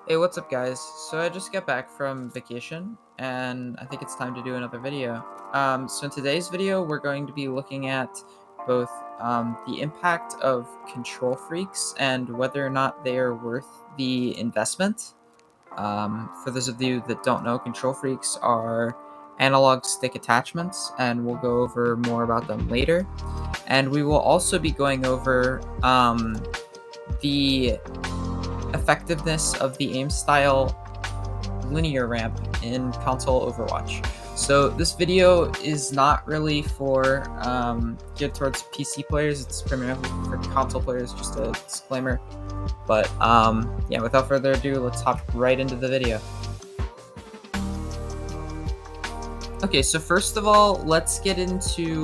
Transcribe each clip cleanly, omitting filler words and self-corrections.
Hey, what's up, guys? So I just got back from vacation, and I think it's time to do another video. So in today's video, we're going to be looking at both the impact of control freaks and whether or not they are worth the investment. For those of you that don't know, control freaks are analog stick attachments, and we'll go over more about them later. And we will also be going over the effectiveness of the aim style linear ramp in console Overwatch. So this video is not really for geared towards PC players. It's primarily for console players. Just a disclaimer. But yeah, without further ado, let's hop right into the video. Okay, so first of all, let's get into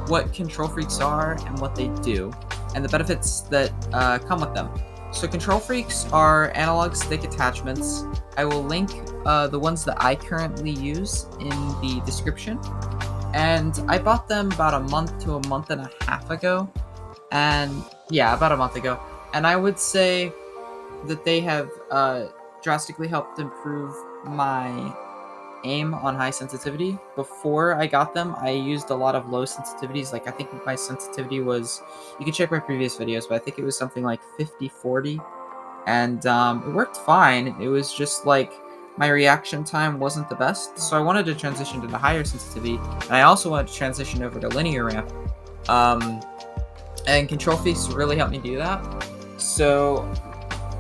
what control freaks are and what they do, and the benefits that come with them. So control freaks are analog stick attachments. I will link the ones that I currently use in the description. And I bought them about a month to a month and a half ago. And yeah, about a month ago. And I would say that they have drastically helped improve my aim on high sensitivity. Before I got them, I used a lot of low sensitivities. Like, I think my sensitivity was, you can check my previous videos, but I think it was something like 50-40, and it worked fine. It was just like my reaction time wasn't the best, so I wanted to transition to the higher sensitivity, and I also wanted to transition over to linear ramp. And control freaks really helped me do that. So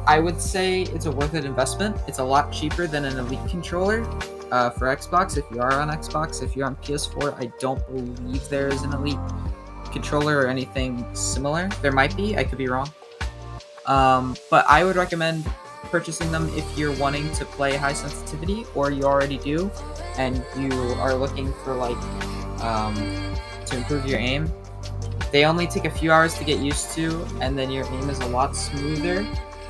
I would say it's a worth it investment. It's a lot cheaper than an Elite controller. For Xbox, if you are on Xbox. If you're on PS4, I don't believe there is an Elite controller or anything similar. There might be, I could be wrong. But I would recommend purchasing them if you're wanting to play high sensitivity, or you already do, and you are looking for to improve your aim. They only take a few hours to get used to, and then your aim is a lot smoother,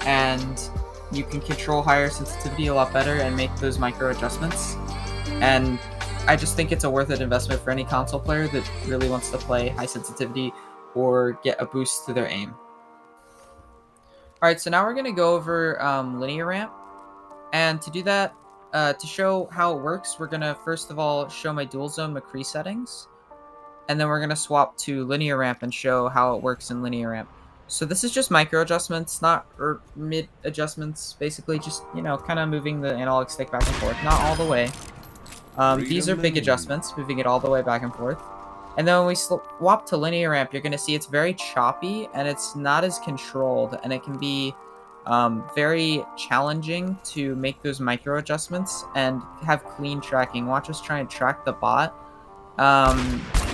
and you can control higher sensitivity a lot better and make those micro adjustments. And I just think it's a worth it investment for any console player that really wants to play high sensitivity or get a boost to their aim. Alright, so now we're going to go over linear ramp. And to do that, to show how it works, we're going to first of all show my dual zone McCree settings. And then we're going to swap to linear ramp and show how it works in linear ramp. So this is just micro adjustments, or mid adjustments, basically just, kind of moving the analog stick back and forth, not all the way. These are big adjustments, moving it all the way back and forth. And then when we swap to linear ramp, you're going to see it's very choppy and it's not as controlled, and it can be very challenging to make those micro adjustments and have clean tracking. Watch us try and track the bot.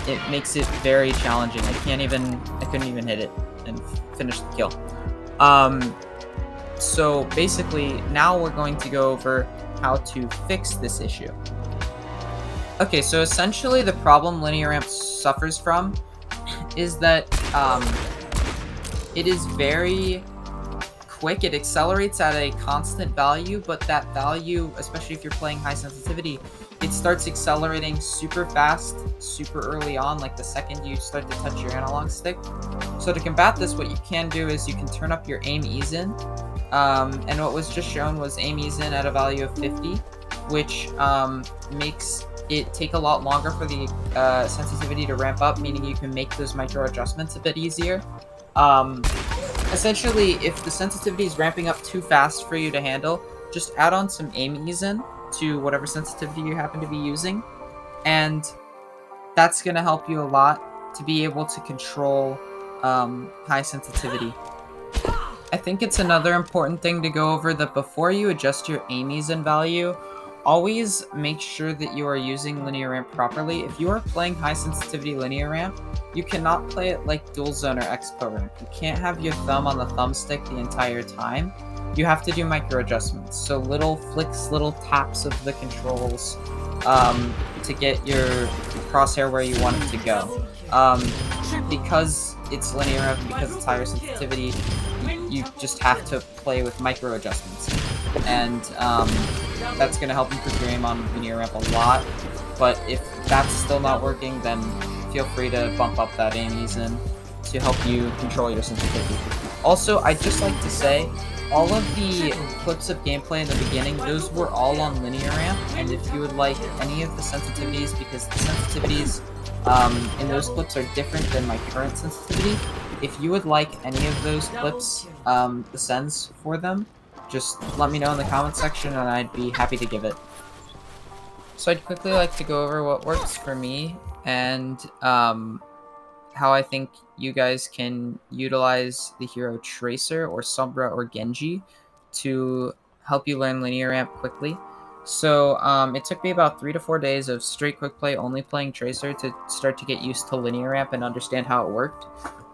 It makes it very challenging. I couldn't even hit it and finish the kill. So basically, now we're going to go over how to fix this issue. Okay, so essentially the problem linear ramp suffers from is that it is very quick. It accelerates at a constant value, but that value, especially if you're playing high sensitivity, it starts accelerating super fast, super early on, like the second you start to touch your analog stick. So to combat this, what you can do is you can turn up your aim ease in. And what was just shown was aim ease in at a value of 50, which makes it take a lot longer for the sensitivity to ramp up, meaning you can make those micro adjustments a bit easier. Essentially, if the sensitivity is ramping up too fast for you to handle, just add on some aim ease in to whatever sensitivity you happen to be using, and that's going to help you a lot to be able to control high sensitivity. I think it's another important thing to go over that before you adjust your aim ease in value, always make sure that you are using linear ramp properly. If you are playing high sensitivity linear ramp, you cannot play it like dual zone or expo ramp. You can't have your thumb on the thumbstick the entire time. You have to do micro adjustments. So little flicks, little taps of the controls to get your crosshair where you want it to go. Because it's linear ramp, because it's higher sensitivity, you just have to play with micro adjustments. And that's going to help improve your aim on linear ramp a lot. But if that's still not working, then feel free to bump up that aim ease in to help you control your sensitivity. Also, I'd just like to say all of the clips of gameplay in the beginning, those were all on linear ramp, and if you would like any of the sensitivities, because the sensitivities in those clips are different than my current sensitivity, if you would like any of those clips, the sends for them, just let me know in the comment section and I'd be happy to give it. So I'd quickly like to go over what works for me and how I think you guys can utilize the hero Tracer or Sombra or Genji to help you learn linear ramp quickly. So it took me about 3 to 4 days of straight quick play, only playing Tracer, to start to get used to linear ramp and understand how it worked.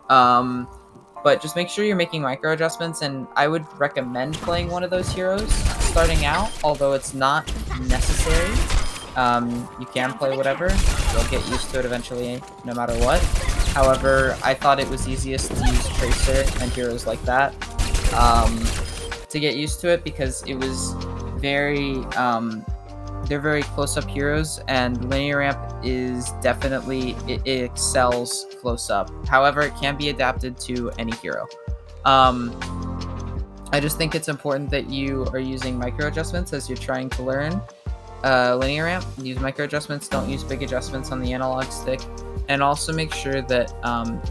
But just make sure you're making micro adjustments, and I would recommend playing one of those heroes starting out, although it's not necessary. You can play whatever. You'll get used to it eventually, no matter what. However, I thought it was easiest to use Tracer and heroes like that to get used to it, because it was very they're very close-up heroes, and linear ramp is definitely it excels close-up. However, it can be adapted to any hero. I just think it's important that you are using micro adjustments as you're trying to learn linear ramp. Use micro adjustments, don't use big adjustments on the analog stick. And also make sure that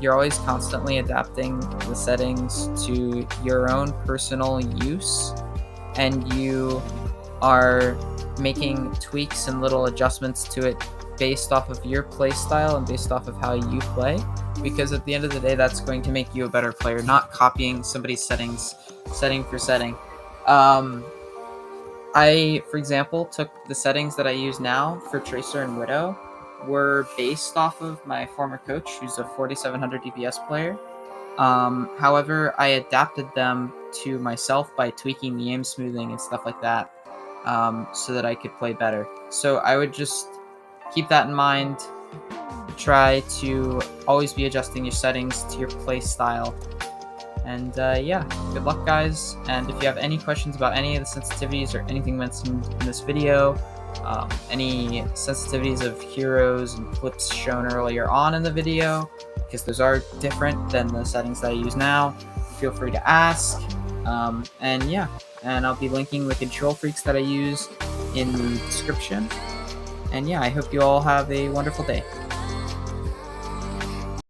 you're always constantly adapting the settings to your own personal use, and you are making tweaks and little adjustments to it based off of your play style and based off of how you play, because at the end of the day, that's going to make you a better player, not copying somebody's settings setting for setting. I, for example, took the settings that I use now for Tracer and Widow were based off of my former coach, who's a 4700 DPS player. However, I adapted them to myself by tweaking the aim smoothing and stuff like that, so that I could play better. So I would just keep that in mind. Try to always be adjusting your settings to your play style. And yeah, good luck, guys. And if you have any questions about any of the sensitivities or anything mentioned in this video, any sensitivities of heroes and clips shown earlier on in the video, because those are different than the settings that I use now, feel free to ask. And yeah, and I'll be linking the control freaks that I use in the description. And yeah, I hope you all have a wonderful day.